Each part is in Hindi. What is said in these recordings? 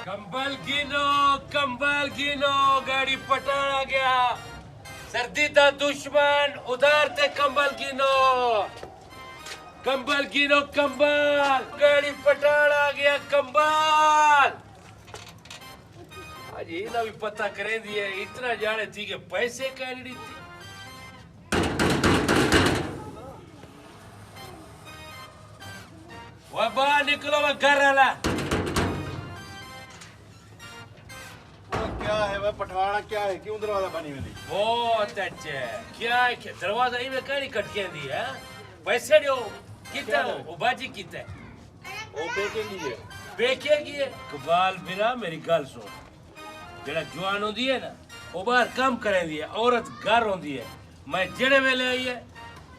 कंबल गिनो गाड़ी पटान आ गया सर्दी दा दुश्मन उधार ते कंबल गिनो कंबल गाड़ी पटान आ गया कंबल आज ये भी पता करें दिए इतना जाने थी कि पैसे कहने दी थी वह बाहर निकलो मैं घर आला क्या है वह पटवाड़ा क्या है क्यों दरवाजा बनी हुई बहुत अच्छे क्या है क्या दरवाजा ही में कहीं कटके दी है पैसे दो कितना वो बाजी कितना वो बेकेगी है कबाल मेरा मेरी गल सुन जेड़ा जवान होती है ना वो बाहर काम करें दी है औरत घर होती है मैं जेड़े वेले आई है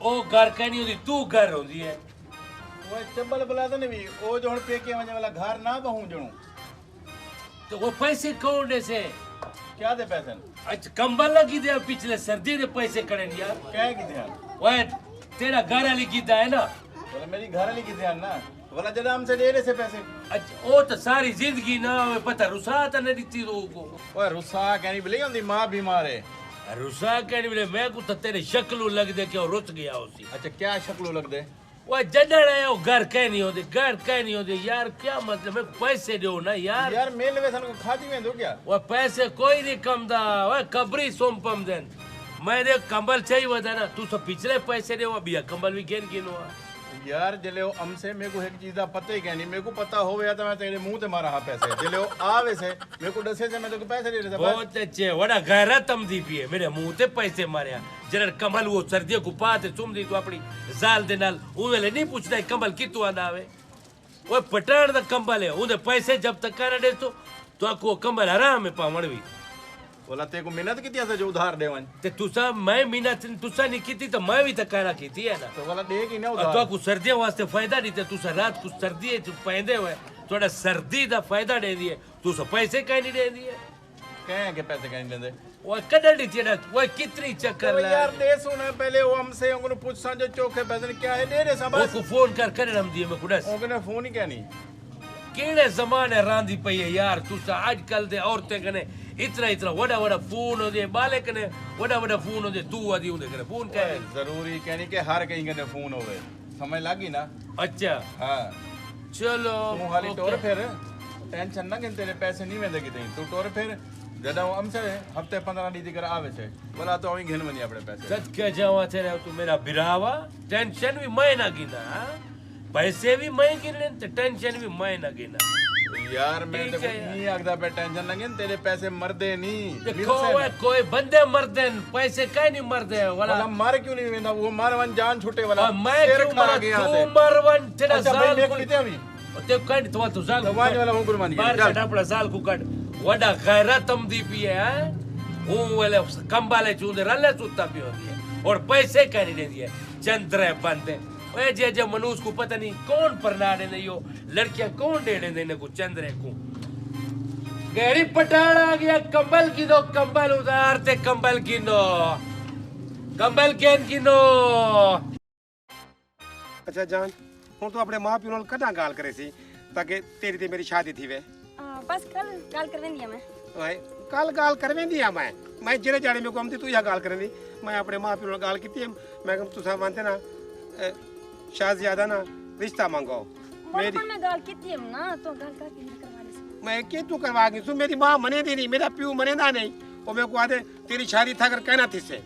वो घर कहनी होती तू घर होती है वो चंबल बुला दे भी वो जो पेके वने वाला घर ना बहु जणू तो वो पैसे कौन दे से क्या दे पैसे अच्छा कंबल लगी दे पिछले सर्दी दे पैसे करें यार क्या की ध्यान वो तेरा घर वाली गीता है ना बोले मेरी घर वाली की ध्यान ना बोला जरा हमसे ले रहे से पैसे अच्छा वो तो सारी जिंदगी ना पता रुसा तो नहीं दी को ओए रुसा कहनी बोले उनकी मां बीमार है रुसा कहनी बोले मैं को तो तेरे शक्ल लग दे के रुस गया उसी अच्छा क्या शक्ल लग दे वो जडड़ है वो घर कह नहीं होते यार क्या मतलब है पैसे दो ना यार यार मेल वे सन को खाती में दो क्या वो पैसे कोई नहीं कम दा वो कबरी सोमपम देन मैं देख कंबल चाहिए होता ना तू सब पिछले पैसे दे वो बिया कंबल भी गेन गिनो यार जले वो हमसे मेरे को एक चीज दा पता ही कहनी मेरे को पता हो गया तो मैं तेरे मुंह ते मारा हा पैसे जले वो आवे से मेरे को दसे से मैं तो पैसे दे देता बहुत अच्छे वड़ा गैरत तम दी पिए मेरे मुंह ते पैसे मारे जरा कमल वो सर्दियों को पाते तुम दी तो अपनी जाल दे नाल उवेले नहीं पूछता कमल कितु आना आवे वो पटान दा कंबल है उदे पैसे जब तक कर दे तो आपको कंबल आराम में पावण भी बोला ते को मेहनत किती से जो उधार देवन ते तुसा मैं मेहनत तुसा नहीं की तो मैं भी तकारा की थी है ना तो बोला दे की ना उधार तो आपको सर्दियों वास्ते फायदा नहीं थे तुसा रात को सर्दी है पहनदे हुए थोड़ा सर्दी दा फायदा दे दिए तुसा पैसे कहीं नहीं दे दिए कह के पैसे कहीं देंदे वो कदड़ी थी वो कितनी चक्कर तो यार दे सुना पहले वो हमसे उनको पूछ सा जो चोखे पैसे क्या है दे रे सब वो फोन कर हम दिए मैं कुड़ा उनको फोन ही कहनी केड़े जमाने रांदी पई है यार तुसा आजकल दे औरतें कने इतना वड़ा फोन हो दे बाले कने वड़ा फोन हो दे तू आदि उनके कने फोन कह जरूरी कहनी के हर कहीं कने फोन होवे समझ लागी ना अच्छा हां चलो तू खाली टोर फिर टेंशन ना कि तेरे पैसे नहीं वेंदे किते तू टोर फिर जदा हमसे हफ्ते 15 दी कर आवे छे बोला तो ही घेन मनी अपने पैसे सच के जावा तेरे तू मेरा बिरावा टेंशन भी मैं ना गिना पैसे भी मैं गिनने ते टेंशन भी मैं ना गिना यार मैं तो नहीं आगदा पे टेंशन ना गिन तेरे पैसे मरदे नहीं देखो कोई बंदे मरदे पैसे काहे नहीं मरदे वाला मर क्यों नहीं वेंदा वो मरवन जान छूटे वाला मैं क्यों मर गया तू मरवन तेरा जाल मेरे को लेते अभी ते कट तो जाल तो वाज वाला हूं गुरमान बाहर कट अपना जाल को कट वडा गैरत हम दी पी है वो वाले कंबाले चूंदे रले सुत्ता भी होती है और पैसे काहे नहीं दे दिए चंद्रे बंदे ओए जे मनुष्य को पता नहीं कौन परनाड़े ने यो लड़कियां कौन डेड़े ने को चंद्रे को गहरी पटाड़ आ गया कंबल की दो कंबल उधार ते कंबल गिनो कंबल गिनो अच्छा जान हूँ तो अपने माँ प्यो नाल कदा गाल करे सी ताकि तेरी ते मेरी शादी थी वे बस कल गाल कर देंदी मैं ओए कल गाल करवे दिया मैं जेड़े जाने में को हमती तू या गाल करे दी मैं अपने माँ प्यो नाल गाल कीती मैं कम तुसा मानते ना शाहज़ादा ना रिश्ता मांगो मेरी मैं गाल कीती है ना तो गाल करके करवा ले मैं के तू करवा गई तू मेरी माँ मने दी नहीं मेरा प्यो मने ना नहीं वो मेरे को आदे तेरी शादी था कर कहना थी से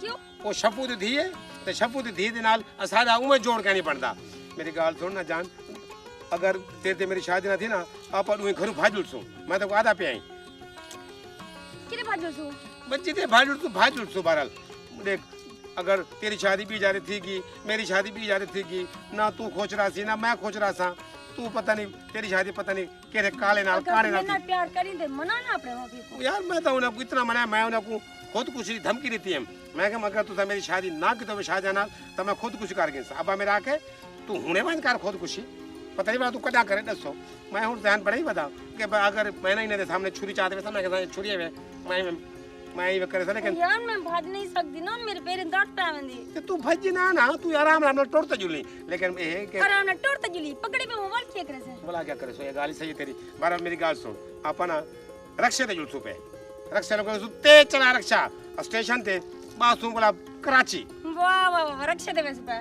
क्यों वो शपूत दी है ते शपूत दी दे नाल असादा उमे जोड़ के नहीं पड़दा मेरी गाल सुन ना जान अगर तेरे मेरी शादी ना थी ना आप घर भाजुल सू मैं तो आधा पे आई किरे भाजुल सू बच्ची ते भाजुल सू बहरहाल देख अगर तेरी शादी भी जा रही थी कि मेरी शादी भी जा रही थी कि ना तू खोच रहा सी ना मैं खोच रहा सा तू पता नहीं तेरी शादी पता नहीं केरे काले नाल काने नाल ना प्यार करी दे मना ना अपने मां को यार मैं तो उन्हें इतना मना मैं उन्हें खुदकुशी धमकी देती है मैं कहा अगर तुसा मेरी शादी ना की तो शाहजहां नाल तो मैं खुदकुशी कर गई अब मेरा आके तू हुने बंद कर खुदकुशी पता नहीं तू कदा करे दसो मैं हूं ध्यान बड़ा ही बता कि अगर मैंने इन्हें सामने छुरी चाहते वैसा मैं छुरी है मैं मैं ये करे लेकिन यार मैं भाग नहीं सकती ना मेरे पैर दर्द पावेंदी ते तू भज ना ना तू आराम आराम टोड़ता जुली लेकिन ये के आराम ना टोड़ता जुली पकड़े पे मोबाइल चेक करे से बोला क्या करे सो ये गाली सही है तेरी बार मेरी गाल सुन अपन रक्षे ते जुलसू पे रक्षा लोग सुते चला रक्षा स्टेशन ते बासू बोला कराची वाह वाह वाह रक्षा दे वैसे पे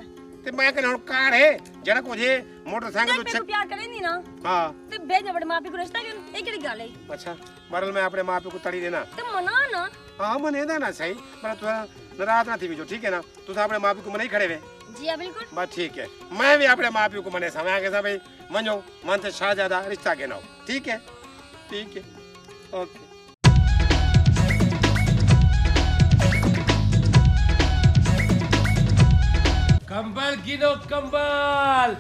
ते मैं कहना कार है जरा को जे मोटरसाइकिल पे प्यार करे नहीं ना हां ते भेज बड़े मापी को रिश्ता के एक गाल है अच्छा बरल मैं अपने माँ पे को तड़ी देना ते मना ना हाँ मने देना सही पर तू नाराज ना थी भी जो ठीक है ना तू तो अपने माँ पे को मने ही खड़े वे जी हां बिल्कुल बस ठीक है मैं भी अपने माँ पे को मने समय आगे भाई मनो मन से शाहजादा रिश्ता के ना ठीक है ओके कंबल गिनो कंबल।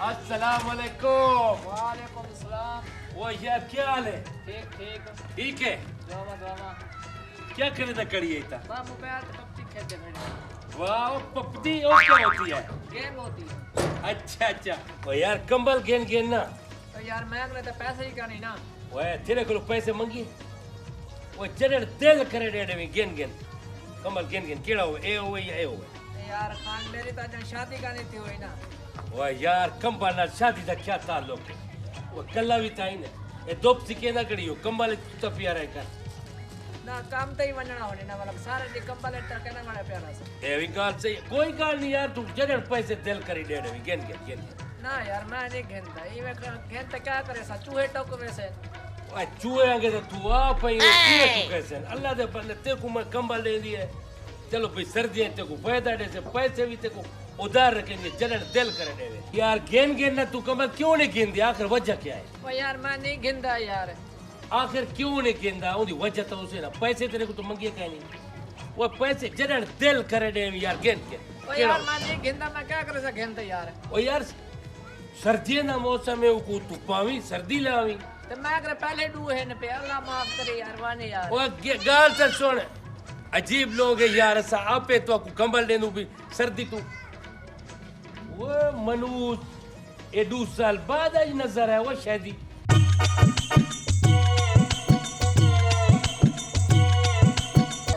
अस्सलाम वालेकुम। वालेकुम सलाम। वो यार क्या हाल है? ठीक ठीक। ठीक है। Drama drama. क्या करने तक करी है इतना? मैं मोबाइल पे पबजी खेलते बैठे। वाह पपदी और क्या होती है? गेम होती है। अच्छा वो यार कंबल गेन गेन ना। तो यार मैं तो पैसे ही करनी ना। वो तेरे को पैसे मंगी वो जरे दिल करे डेडे में गेन गेन कंबल गेन गेन केड़ा हो ए हो या ए हो यार खान मेरी तो जन शादी करनी थी हुई ना। वो यार कंबल ना शादी दा क्या ताल्लुक है? वो कल्ला भी ताई ने ए दोप सिके ना करियो कंबल तो प्यारा है कर ना काम तो ही बनना होने ना मतलब सारे दिन कंबल इतना कहना बड़ा प्यारा सा। ए भी गाल सही कोई गाल नहीं यार तू जरे पैसे दिल करी डेडे में गेन गेन ना यार मैं नहीं घेनता ये मैं घेनता क्या करे सा चूहे टोक वैसे आ चूहे आगे तो तू आ पई तू कैसे अल्लाह दे बंदे ते को मैं कंबल दे दिए चलो भाई सर्दी है ते को फायदा दे से पैसे भी ते को उधार रखेंगे जलन दिल करे देवे यार गेन गेन ना तू कंबल क्यों नहीं गेन दिया आखिर वजह क्या है? वो यार मैं नहीं घेनता यार। आखिर क्यों नहीं गेंदा ओदी वजह तो उसे ना पैसे तेरे को तो मंगे कहीं नहीं वो पैसे जलन दिल करे दे यार गेन के वो यार मैं नहीं घेनता मैं क्या करे सा घेनता यार। ओ यार सर्दी ना मौसम में को तू पावी सर्दी लावी तो मैं अगर पहले डू है न पे अल्लाह माफ करे यार वाने यार। ओ गाल से सुन अजीब लोग है यार सा आपे तो को कंबल देनु भी सर्दी तू वो मनूस ए 2 साल बाद आज नजर है वो शादी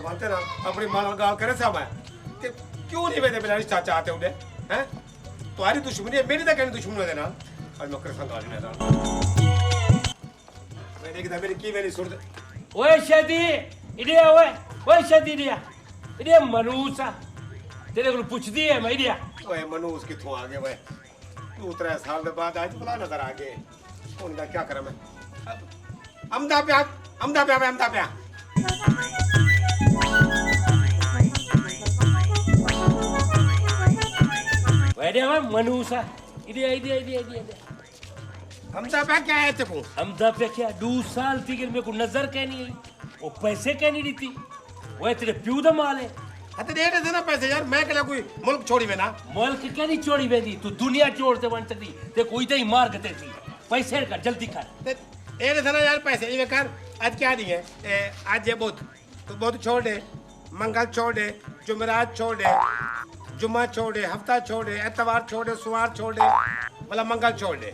बोलते ना अपनी माल गाल करे सब है कि क्यों नहीं वेदे बिना रिश्ता चाहते उन्हें हैं तुम्हारी दुश्मनी है मेरी तो कहनी दुश्मनी है ना और नौकर संगाल में ना मैं देखता मेरी की मेरी सुन ओए शादी इडिया ओए शादी इडिया मनूसा तेरे को पूछ दी है मैं इडिया ओए मनूस किथों आ गए वे 2-3 साल के बाद आज बुला नजर आ गए उनका क्या करा मैं अमदा पे वेडे वा मनूसा इडिया अमदा पे क्या है तेको अमदा पे क्या 2 साल थी कि मेरे को नजर कहनी आई वो पैसे कहनी दी थी वो तेरे प्यू दा माल है हते दे दे ना पैसे यार मैं कहला कोई मुल्क छोड़ी में ना मुल्क क्या नहीं छोड़ी बेदी तू दुनिया छोड़ते बन सकती ते कोई तो ही मार गते थी पैसे कर जल्दी कर ए दे ना यार पैसे ये कर आज क्या नहीं है आज ये बहुत छोड़ दे मंगल छोड़ दे जुमेरात छोड़ दे जुम्मा छोड़ दे हफ्ता छोड़ दे इतवार छोड़ दे सोमवार छोड़ दे मतलब मंगल छोड़ दे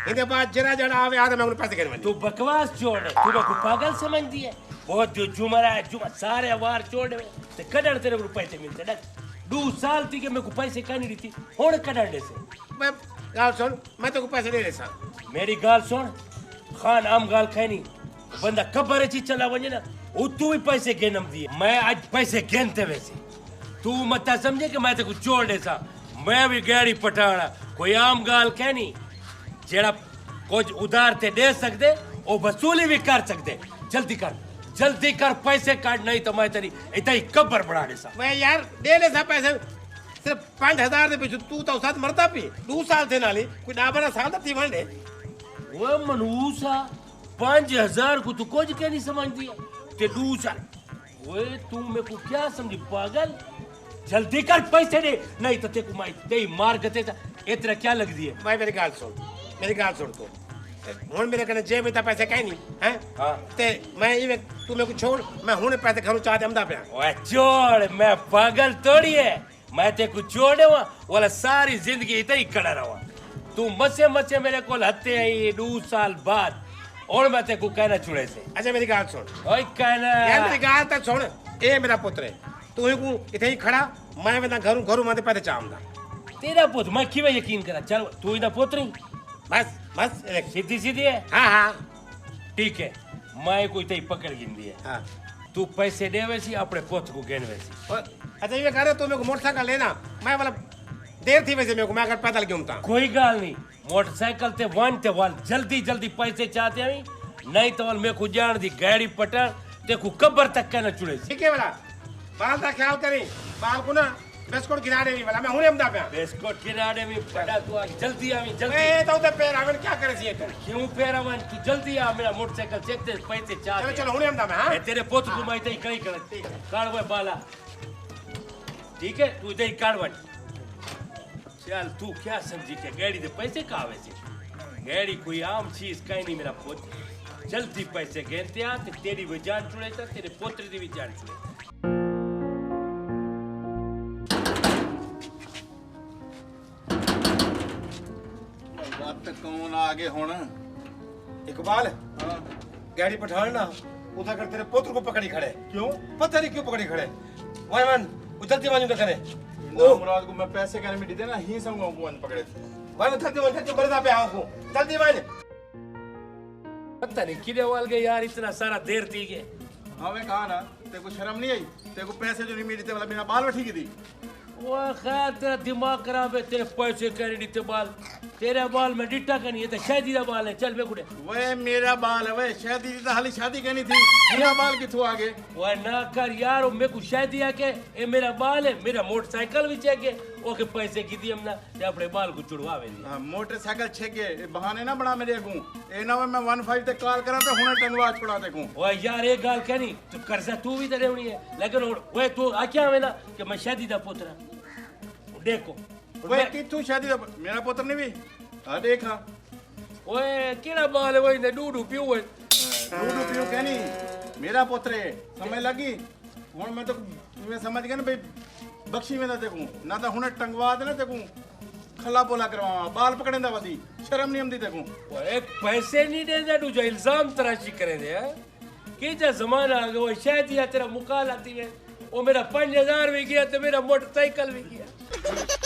इनके बाद जरा जरा आवे आदमी मैं पैसे करने तू बकवास छोड़ तू को पागल समझती है बहुत जो जुमा सारे वार छोड़ दे ते कड़ड़ तेरे को पैसे मिलते ना 2 साल थी कि मेरे को पैसे कहनी थी हुन कड़ड़ दे से मैं गाल सुन मैं तो को पैसे दे सा मेरी गाल सुन खान आम गाल खैनी बंदा कबर ची चला वने ना वो तू ही पैसे गेनम दिए मैं आज पैसे गेनते वैसे तू मत समझे कि मैं तेको छोड़ दे सा मैं भी गाड़ी पटाना कोई आम गाल कहनी जेड़ा कुछ उधार ते दे सकदे ओ वसूली भी कर सकदे जल्दी कर पैसे काट नहीं तो मैं तेरी इतना ही कब्र बढ़ा दे सा मैं यार दे ले सा पैसे सिर्फ 5000 दे पीछे तू तो साथ मरता भी 2 साल थे नाली कोई 10-12 साल थी वंडे वो मनूसा 5000 को तू कुछ क्या नहीं समझती ते 2 साल वो तू मेरे को क्या समझी पागल जल्दी कर पैसे दे नहीं तो तेको मैं दे मार गते इतना क्या लग दिए भाई मेरी गाल सुन तू हुन मेरे कने जेब में ता पैसे कहीं नहीं हैं हां ते मैं ये तू मेरे को छोड़ मैं हुन पैसे खरू चाहते अमदा पे ओए छोड़ मैं पागल थोड़ी है मैं ते को छोड़े वाला सारी जिंदगी इतना ही खड़ा रहा तू मसे मेरे को हत्ते आई 2 साल बाद और मैं तेको कहना छुड़े से अच्छा मेरी गाल सुन ओए कहना यार मेरी गाल तक सुन ए मेरा पुत्र है तू ही को इथे ही खड़ा मैं वेंदा घरू घरू माते पैसे चामदा तेरा पुत्र मैं किवें यकीन करा चल तू ही ना पुत्र ही बस बस सीधी सीधी है हाँ हाँ ठीक है मैं कोई तेरी पकड़ गिनदी है हाँ तू पैसे देवे सी अपने पुत्र को गिनवे सी और अच्छा ये कह रहे तू मेरे को मोटरसाइकिल लेना मैं मतलब देर थी वैसे मेरे को मैं अगर पैदल घूमता कोई गाल नहीं मोटरसाइकिल ते वन ते वाल जल्दी जल्दी पैसे चाहते हैं नहीं तो वाल मेरे को जान दी गाड़ी पटन ते को कब्र तक कहना छुड़े सी ठीक है वाला बाल का ख्याल करी बाल को ना बिस्कुट गिराने भी वाला मैं हुने हमदा पे बिस्कुट किनारे में पड़ा तू आ जल्दी आवी जल्दी ए तो उधर पैर आवन क्या करे सी तू क्यों पेरावन तू जल्दी आ मेरा मोटरसाइकिल चेक दे पैसे चलो चाहते चलो हुने हमदा में हां ए तेरे पुत्र को मैं तेरी कहीं कर काढ़ वो बाला ठीक है तू इधर काढ़वन चल तू क्या समझी के गाड़ी दे पैसे कावे से गाड़ी कोई आम चीज कहीं नहीं मेरा पुत्र जल्दी पैसे गिनते आ ते तेरी भी जान छुड़े था तेरे पुत्र की भी जान छुड़े बात तक कौन आगे होना इकबाल हाँ गाड़ी पठान ना उधर कर तेरे पुत्र को पकड़ी खड़े क्यों पता नहीं क्यों पकड़ी खड़े वायमन उधरती मांजू करे मुराद को मैं पैसे कहने में दी देना ही समझो को पकड़े थे वायमन उधरती बरदा पे आओ को जल्दी मान पता नहीं किधर वाल गए यार इतना सारा देर थी के हाँ मैं कहा ना तेरे को शर्म नहीं आई तेरे को पैसे जो नहीं मिली थे वाला बिना बाल बैठी की थी वो खैर तेरा दिमाग खराब है तेरे पैसे कह रही थी बाल तेरे बाल में डिट्टा का नहीं है तो शादी का बाल है चल बेकुड़े वे मेरा बाल है वे शादी तो हाली शादी करनी थी मेरा बाल किथों आगे वो ना कर यार वो मेरे को शादी आके ये मेरा बाल है मेरा मोटरसाइकिल भी चेक है ओके पैसे की दी हमने ते अपने बाल को चुड़वावे नहीं हाँ, मोटरसाइकिल छेके बहाने ना बना मेरे अगू ए ना मैं 15 ते कॉल करा तो हुने टंगवा छुड़ा देखूं वो यार एक गाल कहनी तू कर्जा तू भी तो रेवनी है लेकिन वो तू आख्या हमें ना कि मैं शादी दा पुत्र देखो वे किथों शादी दा मेरा पुत्र नहीं भी हाँ देखा ओए केड़ा बाल है वही ने दूध पियो है दूध पियो कहनी मेरा पुत्र है समय लगी हुन मैं तो मैं समझ गया ना भाई बख्शी में ना देखूं ना तो हुने टंगवा दे ना देखूं खला बोला करवा बाल पकड़ेंदा वदी शर्म नहीं आंदी देखूं वो एक पैसे नहीं देंदा तू जो इल्जाम तराशी करे दे कि जा जमाना आ गया वो शायद या तेरा मुकाल आती है वो मेरा 5000 भी गया तो मेरा मोटरसाइकिल भी गया